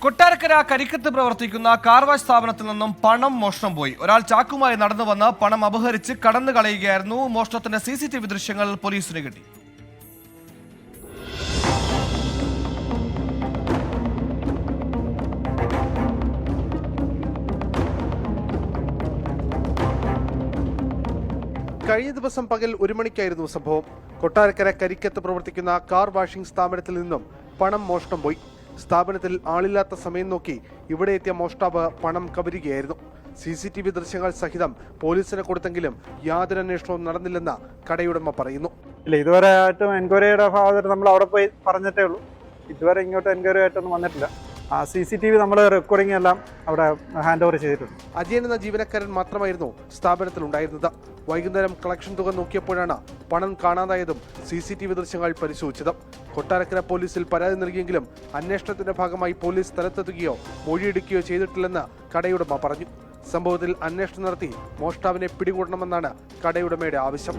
കൊട്ടാരക്കര കരിക്കത്ത് പ്രവർത്തിക്കുന്ന കാർവാഷ് സ്ഥാപനത്തിൽ നിന്നും പണം മോഷണം പോയി. ഒരാൾ ചാക്കുമായി നടന്നു വന്ന് പണം അപഹരിച്ച് കടന്നു കളയുകയായിരുന്നു. മോഷണത്തിന്റെ CCTV ദൃശ്യങ്ങൾ പോലീസിന് കിട്ടി. കഴിഞ്ഞ ദിവസം പകൽ 1 മണിക്കായിരുന്നു സംഭവം. കൊട്ടാരക്കര കരിക്കത്ത് പ്രവർത്തിക്കുന്ന കാർ വാഷിംഗ് സ്ഥാപനത്തിൽ നിന്നും പണം മോഷണം പോയി. സ്ഥാപനത്തിൽ ആളില്ലാത്ത സമയം നോക്കി ഇവിടെ എത്തിയ മോഷ്ടാവ് പണം കവരുകയായിരുന്നു. CCTV ദൃശ്യങ്ങൾ സഹിതം പോലീസിന് കൊടുത്തെങ്കിലും യാതൊരു അന്വേഷണവും നടന്നില്ലെന്ന് കടയുടമ പറയുന്നു. ഇല്ല, ഇതുവരെ ആയിട്ടും എൻക്വയറിയുടെ ഭാഗത്ത് നമ്മൾ അവിടെ പോയി പറഞ്ഞിട്ടേ ഉള്ളൂ. ഇതുവരെ ഇങ്ങോട്ട് എൻക്വയറി ആയിട്ടൊന്നും വന്നിട്ടില്ല. CCTV നമ്മൾ റെക്കോർഡിംഗ് എല്ലാം അവിടെ ഹാൻഡ് ഓവർ ചെയ്തിട്ടുണ്ട്. അജയൻ എന്ന ജീവനക്കാരൻ മാത്രമായിരുന്നു സ്ഥാപനത്തിൽ ഉണ്ടായിരുന്നത്. വൈകുന്നേരം കളക്ഷൻ തുക നോക്കിയപ്പോഴാണ് പണം കാണാതായതും CCTV ദൃശ്യങ്ങൾ പരിശോധിച്ചത്. കൊട്ടാരക്കര പോലീസിൽ പരാതി നൽകിയെങ്കിലും അന്വേഷണത്തിന്റെ ഭാഗമായി പോലീസ് സ്ഥലത്തെത്തുകയോ മൊഴിയെടുക്കുകയോ ചെയ്തിട്ടില്ലെന്ന് കടയുടമ പറഞ്ഞു. സംഭവത്തിൽ അന്വേഷണം നടത്തി മോഷ്ടാവിനെ പിടികൂടണമെന്നാണ് കടയുടമയുടെ ആവശ്യം.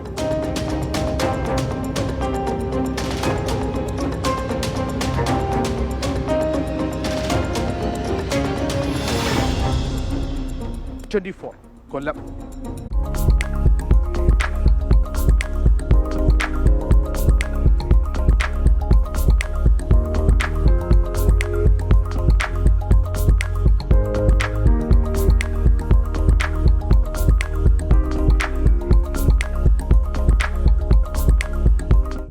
കൊല്ലം.